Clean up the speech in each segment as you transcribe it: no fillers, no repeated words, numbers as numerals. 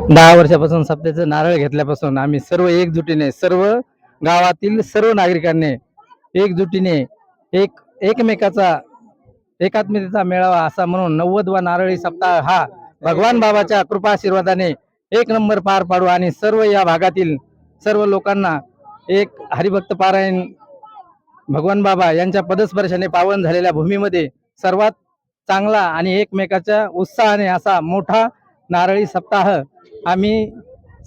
10 वर्षापासून सप्त्याचं नारळ घेतल्यापासून आम्ही सर्व एकजुटीने, सर्व गावातील सर्व नागरिकांनी एकजुटीने एकमेकाचा एकात्मतेचा मेळावा असा म्हणून 90वा नारळी सप्ताह हा भगवान बाबाच्या कृपा आशीर्वादाने एक नंबर पार पाडू आणि सर्व या भागातील सर्व लोकांना एक हरिभक्त पारायण भगवान बाबा यांच्या पदस्पर्शाने पावन झालेल्या भूमीमध्ये सर्वात चांगला आणि एकमेकाच्या उत्साहाने असा मोठा नारळी सप्ताह आम्ही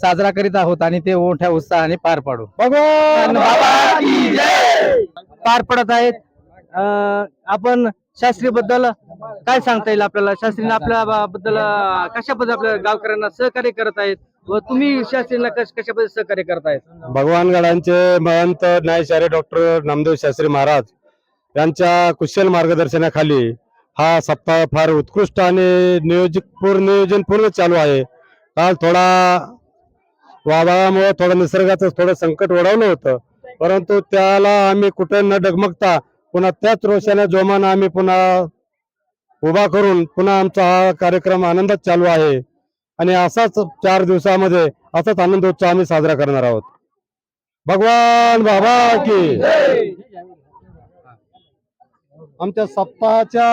साजरा करीत आहोत आणि ते मोठ्या उत्साहाने पार पाडू. भगवान बाबा की जय. पार पडत आहेत. आपण शास्त्री बद्दल काय सांगता येईल आपल्याला? शास्त्रीने आपल्या बद्दल कशा पद्धतीने आपल्या गावकऱ्यांना सहकार्य करत आहेत व तुम्ही शास्त्रीला कशा पद्धतीने सहकार्य करतायत? भगवान गडांचे महंत न्यायचार्य डॉक्टर नामदेव शास्त्री महाराज यांच्या कुशल मार्गदर्शनाखाली हा सप्ताह फार उत्कृष्ट आणि नियोजन पूर्ण चालू आहे. काल थोडा वादळामुळे थोडं निसर्गाचं थोडं संकट ओढवलं होतं, परंतु त्याला आम्ही कुठे न डगमगता पुन्हा त्याच रोषाने जोमानं आम्ही पुन्हा उभा करून पुन्हा आमचा हा कार्यक्रम आनंदात चालू आहे आणि असाच 4 दिवसामध्ये असाच आनंदोत्सव आम्ही साजरा करणार आहोत. भगवान बाबा की आमच्या सप्ताहाच्या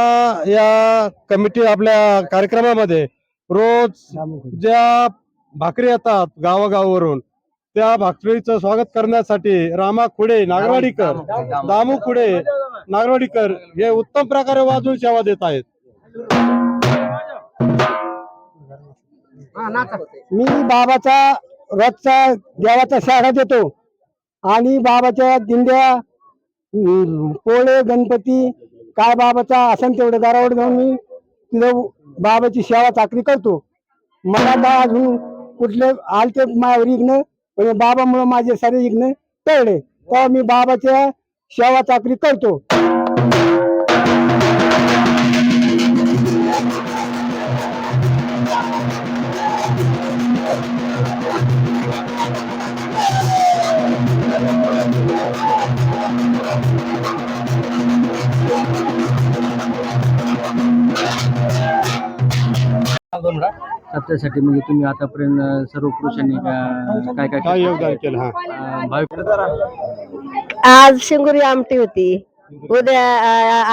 या कमिटी आपल्या कार्यक्रमामध्ये रोज ज्या भाकरी येतात गावागावावरून त्या भाकरीचं स्वागत करण्यासाठी रामा खुडे नागरवाडीकर, दामू खुडे नागरवाडीकर हे उत्तम प्रकारे वाजवून सेवा देत आहेत. मी बाबाचा रोजचा देवाचा शाळा देतो आणि बाबाच्या दिंड्या पोळे गणपती काय बाबाचा असेल तेवढं दारावर जाऊन मी तिथं बाबाची सेवा चाकरी करतो. मला काय अजून कुठले आलते माझ्यावर इग्न, पण बाबामुळे माझे सारे इग्न टळले, तेव्हा मी बाबाच्या सेवा चाकरी करतो. सप्त्यासाठी म्हणजे तुम्ही आतापर्यंत सर्व पुरुषांनी काय काय काय योगदान केलं? आज शिंगुरी आमटी होती, उद्या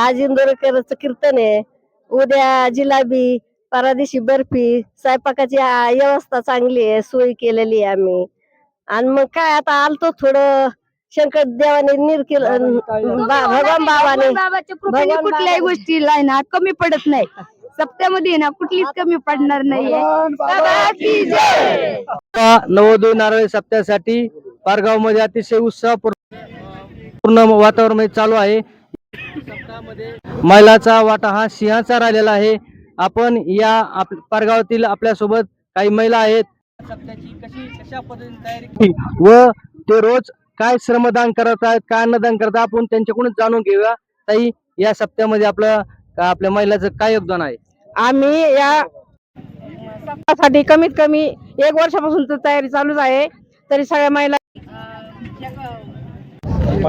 आज इंदोरकरचं कीर्तन आहे, उद्या जिलाबी, परादिशी बर्फी, स्वयंपाकाची व्यवस्था चांगली आहे, सोय केलेली आहे आम्ही. आणि मग काय आता आलतो थोडं शंकर देवाने नीर केलं, भगवान बाबाने कुठल्याही गोष्टीला ना कमी पडत नाही. सप्त्यामध्ये ना कुठलीच कमी पडणार नाहीये. 90 नारळी सप्त्यासाठी पारगाव मध्ये अतिशय उत्साहपूर्ण वातावरण मध्ये चालू आहे. महिलाचा वाटा हा सिंहाचा राहिलेला आहे. आपण या पारगावातील आपल्या सोबत काही महिला आहेत. सप्त्याची कशा पद्धतीने तयारी केली व ते रोज काय श्रमदान करत आहेत, काय अन्नदान करत आहेत, आपण त्यांच्याकडून जाणून घेऊया. ताई, या सप्त्यामध्ये आपल्या महिलाचं काय योगदान आहे? आम्ही या सप्ताहासाठी कमीत कमी 1 वर्षापासून तयारी चालूच आहे. तरी सगळ्या महिला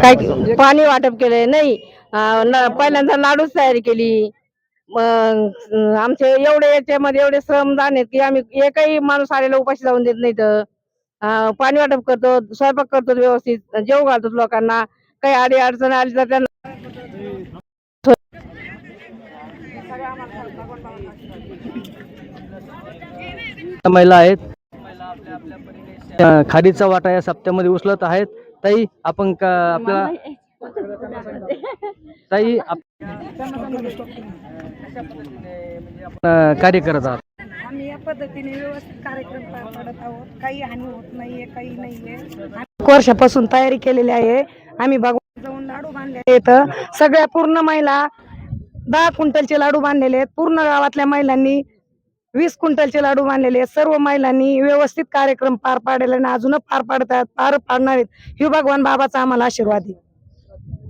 काय पाणी वाटप केले नाही, पहिल्यांदा लाडूच तयारी केली. मग आमचे एवढे याच्यामध्ये एवढे श्रमदान आहेत की आम्ही एकही माणूस आलेला उपाशी जाऊन देत नाही. तर पाणी वाटप करतो, स्वयंपाक करतो, व्यवस्थित जेव घालतो लोकांना. काही अडी अडचण आली तर त्यांना महिला आहेत. खादीचा वाटा या सप्त्यामध्ये उचलत आहेत. ताई, आपण आपल्याला ताई कार्य करत आहात? आम्ही या पद्धतीने व्यवस्थित कार्यक्रम पार पाडत आहोत. काही हानी होत नाहीये, काही नाहीये. 1 वर्षापासून तयारी केलेली आहे. आम्ही भगवान जाऊन लाडू बांधले आहेत. सगळ्या पूर्ण महिला 10 क्विंटलचे लाडू बांधलेले आहेत. पूर्ण गावातल्या महिलांनी 20 क्विंटलचे लाडू बांधलेले आहेत. सर्व महिलांनी व्यवस्थित कार्यक्रम पार पाडले आणि अजून पार पाडणार आहेत. ही भगवान बाबाचा आम्हाला आशीर्वाद आहे.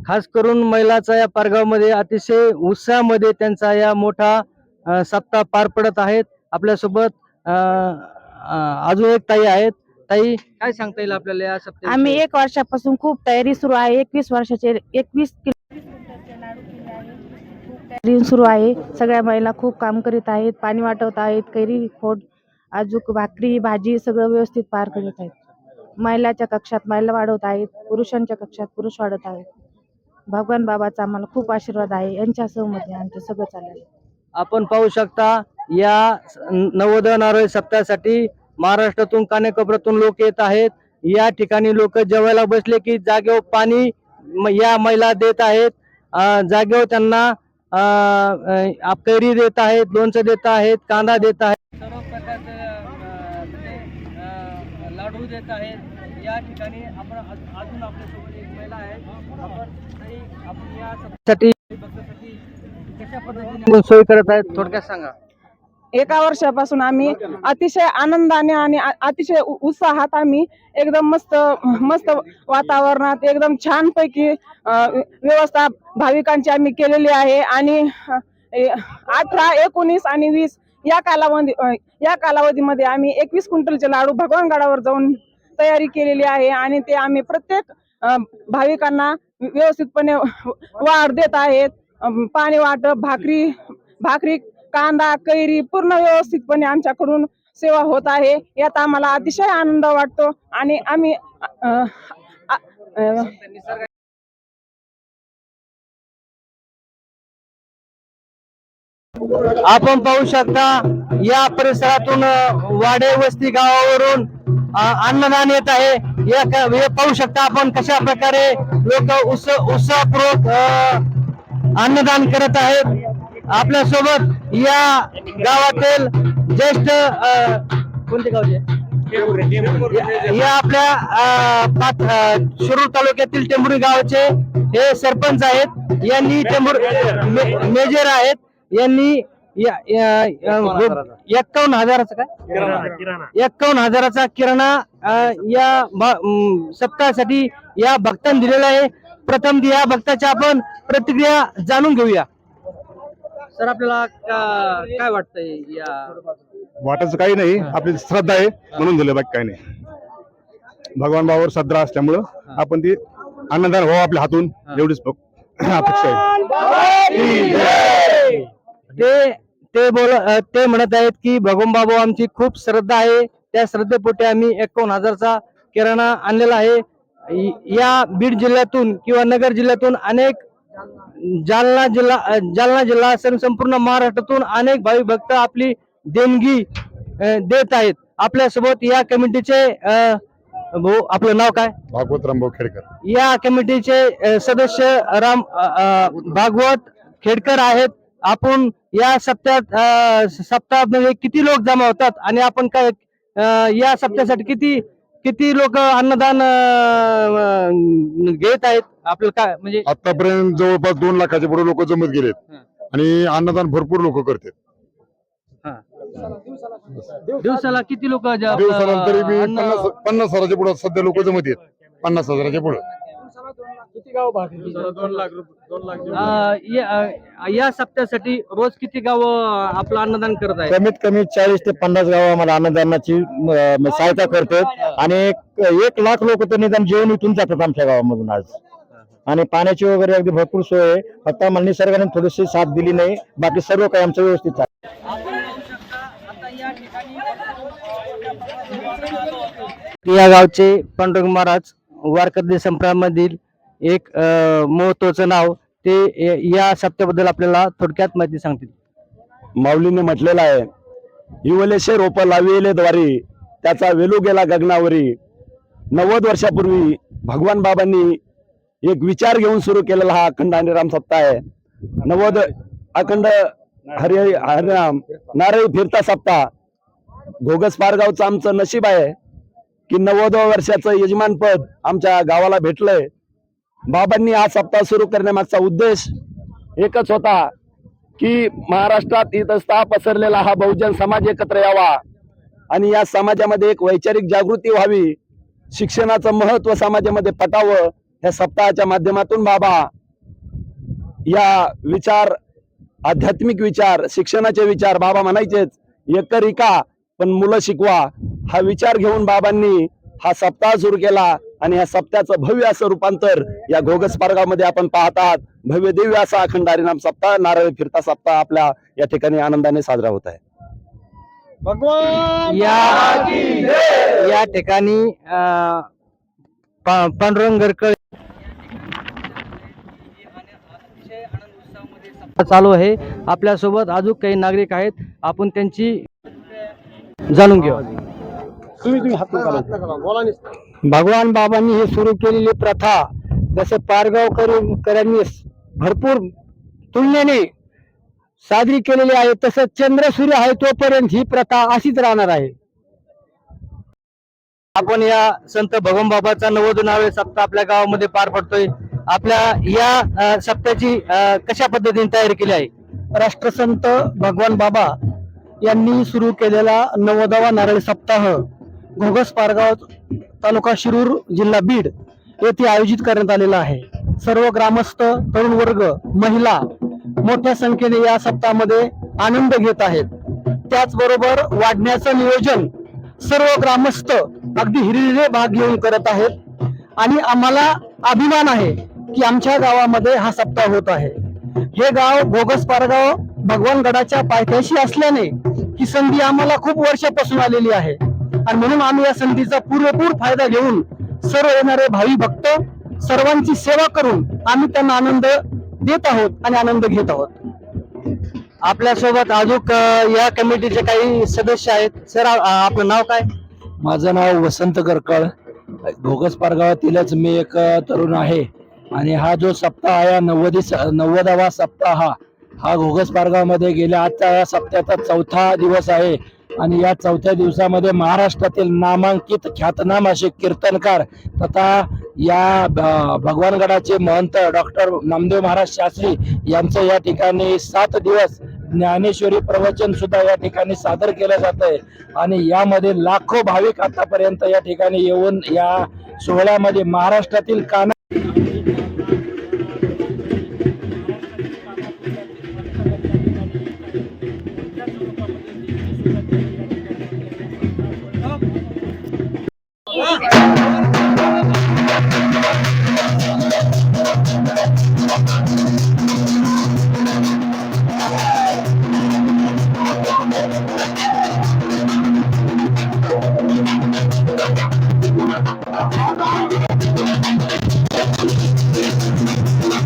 खास करून महिलाचा या पारगावमध्ये अतिशय उत्साहामध्ये त्यांचा या मोठा सप्ताह पार पडत आहेत. आपल्यासोबत अजून एक ताई आहेत. ताई, काय सांगता येईल आपल्याला या सप्त्यात? आम्ही 1 वर्षापासून खूप तयारी सुरू आहे. 21 वर्षाचे 21 सुरू आहे. सगळ्या महिला खूप काम करीत आहेत, पाणी वाटवत आहेत, कैरी फोड अजूक भाकरी भाजी सगळं व्यवस्थित पार करत आहेत. महिलाच्या कक्षात महिला वाढवत आहेत, पुरुषांच्या कक्षात पुरुष वाढत आहेत. भगवान बाबाचा आम्हाला खूप आशीर्वाद आहे. यांच्या सहमती आमचं सगळं चालेल. आपण पाहू शकता या नवोदय नारळी सप्ताहासाठी महाराष्ट्रातून कानेकोपऱ्यातून लोक येत आहेत. या ठिकाणी लोक जेवायला बसले की जागेवर पाणी या महिला देत आहेत. जागेवर त्यांना कैरी देत आहेत, लोणचं देत आहेत, कांदा देत आहेत, सर्व प्रकारचे लाडू देत आहेत. या ठिकाणी आपण अजून आपल्यासोबत एक महिला आहे. आपण या सप्ताहासाठी कशा पद्धतीने सोय करत आहेत थोडक्यात सांगा. एका वर्षापासून आम्ही अतिशय आनंदाने आणि अतिशय उत्साहात आम्ही एकदम मस्त मस्त वातावरणात एकदम छानपैकी व्यवस्था भाविकांची आम्ही केलेली आहे. आणि 18, 19 आणि 20 या कालावधीमध्ये आम्ही 21 क्विंटलचे लाडू भगवानगडावर जाऊन तयारी केलेली आहे. आणि ते आम्ही प्रत्येक भाविकांना व्यवस्थितपणे वाढ देत आहेत. पाणी वाटप, भाकरी कांदा कैरी पूर्ण व्यवस्थितपणे आमच्याकडून सेवा होत आहे. यात आम्हाला अतिशय आनंद वाटतो. आणि आम्ही आपण पाहू शकता या परिसरातून वाडे वस्ती गावावरून अन्नदान येत आहे. हे पाहू शकता आपण कशा प्रकारे लोक उत्साहपूर्वक अन्नदान करत आहेत. आपल्या सोबत या गावातील ज्येष्ठ कोणते गावचे या आपल्या शिरूर तालुक्यातील टेंभुर्णी गावाचे हे सरपंच आहेत. यांनी मेजर आहेत. यांनी 51,000चा काय 51,000चा किराणा या सप्ताहासाठी या भक्तांनी दिलेला आहे. प्रथम या भक्ताच्या आपण प्रतिक्रिया जाणून घेऊया. सर आपल्याला काय वाटतंय या वाटायचं काही नाही, आपली श्रद्धा आहे म्हणून दिलं, बाकी काही नाही. भगवान बाबावर श्रद्धा असल्यामुळं आपण ती अन्नदान व्हावं आपल्या हातून, एवढीच अपेक्षा आहे. ते म्हणत आहेत की भगवान बाबा आमची खूप श्रद्धा आहे. त्या श्रद्धेपोटी आम्ही 51,000चा किराणा आणलेला आहे. या बीड जिल्ह्यातून किंवा नगर जिल्ह्यातून अनेक जालना जिल्हा संपूर्ण महाराष्ट्रातून अनेक भाविक भक्त आपली देणगी देत आहेत. आपल्यासोबत या कमिटीचे आपलं नाव काय? भागवत रामभाऊ खेडकर. या कमिटीचे सदस्य भागवत खेडकर आहेत. आपण या सप्ताहामध्ये किती लोक जमा होतात आणि आपण काय या सप्ताहासाठी किती लोक अन्नदान घेत आहेत? आपलं काय म्हणजे आतापर्यंत जवळपास 2 लाखाच्या पुढे लोक जमत गेलेत आणि अन्नदान भरपूर लोक करतात. दिवसाला किती लोक दिवसाला तरी मी 50,000च्या पुढे सध्या लोक जमत आहेत. 50,000च्या पुढे या सप्त्यासाठी रोज किती गाव आपलं अन्नदान करत आहे? कमीत कमी 40 ते 50 गाव आम्हाला अन्नदानाची सहायता करतात. आणि 1 लाख लोक तर निदान जेवण इथून जातात आमच्या गावामधून आज. आणि पाण्याची वगैरे अगदी भरपूर सोय आहे. फक्त आम्हाला निसर्गाने थोडीशी साथ दिली नाही, बाकी सर्व काही आमचं व्यवस्थित आहे. या गावचे पांडुरंग महाराज वारकरी संप्रदायामधील एक महत्वाचं नाव, ते या सप्त्याबद्दल आपल्याला थोडक्यात माहिती सांगतील. माऊलीने म्हटलेलं आहे, हिवलेशे रोप लाविले द्वारी त्याचा वेलू गेला गगनावरी. 90 वर्षापूर्वी भगवान बाबांनी एक विचार घेऊन सुरू केलेला हा अखंड हरिनाम सप्ताह आहे. 90 अखंड हरिनाम नारळी फिरता सप्ताह. घोगस पारगावचं आमचं नशीब आहे की 90 वर्षाचं यजमानपद आमच्या गावाला भेटलंय. बाबांनी हा सप्ताह सुरू करण्यामागचा उद्देश एकच होता की महाराष्ट्रात इतस्ता पसरलेला हा बहुजन समाज एकत्र यावा आणि या समाजामध्ये एक वैचारिक जागृती व्हावी, शिक्षणाचं महत्व समाजामध्ये पटावं. या सप्ताहाच्या माध्यमातून बाबा या विचार, आध्यात्मिक विचार, शिक्षणाचे विचार, बाबा म्हणायचेच एकर इका पण मुलं शिकवा, हा विचार घेऊन बाबांनी हा सप्ताह सुरू केला. आणि या सप्त्याचं भव्य असं रूपांतर या घोगस पारगावमध्ये आपण पाहत आहात. भव्य दिव्य असा अखंड हरिनाम सप्ताह, नारळी फिरता सप्ताह आपल्या या ठिकाणी आनंदाने साजरा होत आहे. भगवान या ठिकाणी पांडुरंग गरकळ चालू आहे. आपल्यासोबत अजून काही नागरिक आहेत, आपण त्यांची जाणून घेऊ. भगवान बाबांनी हे सुरू केलेली प्रथा जसे पारगावकरांनी भरपूर तुलनेने साजरी केलेली आहे, तसंच चंद्र सूर्य आहे तोपर्यंत ही प्रथा अशीच राहणार आहे. आपण या संत भगवान बाबाचा 90 सप्ताह आपल्या गावामध्ये पार पडतोय. आपल्या या सप्ताहाची कशा पद्धतीने तयारी केली आहे? राष्ट्रसंत भगवान बाबा यांनी सुरू केलेला 90वा नारळी सप्ताह घोगस पारगाव तालुका शिरूर जिल्हा बीड येथे आयोजित करण्यात आलेला आहे. सर्व ग्रामस्थ, तरुण वर्ग, महिला मोठ्या संख्येने या सप्ताहामध्ये आनंद घेत आहेत. त्याचबरोबर वाढण्याचं नियोजन सर्व ग्रामस्थ अगदी हिरिरीने भाग घेऊन करत आहेत आणि आम्हाला अभिमान आहे की आमच्या गावामध्ये हा सप्ताह होत आहे. हे गाव घोगस पारगाव भगवानगडाच्या पायथ्याशी असल्याने ही संधी आम्हाला खूप वर्षापासून आलेली आहे आणि म्हणून आम्ही या संधीचा पुरेपूर फायदा घेऊन सर्व येणारे भावी भक्त सर्वांची सेवा करून आम्ही त्यांना आनंद देत आहोत आणि आनंद घेत आहोत. आपल्यासोबत अजून या कमिटीचे काही सदस्य आहेत. सर, आपलं नाव काय? माझं नाव वसंत गरकळ, घोगस पारगावातीलच मी एक तरुण आहे आणि हा जो सप्ताह आहे 90वा सप्ताह हा घोगस पारगावमध्ये गेल्या आजचा या सप्ताहाचा 4था दिवस आहे आणि या 4थ्या दिवसामध्ये महाराष्ट्रातील नामांकित ख्यातनाम असे कीर्तनकार तथा या भगवानगडाचे महंत डॉक्टर नामदेव महाराज शास्त्री यांचं या ठिकाणी 7 दिवस ज्ञानेश्वरी प्रवचन सुद्धा या ठिकाणी सादर केलं जात आहे आणि यामध्ये लाखो भाविक आतापर्यंत या ठिकाणी येऊन या सोहळ्यामध्ये महाराष्ट्रातील काना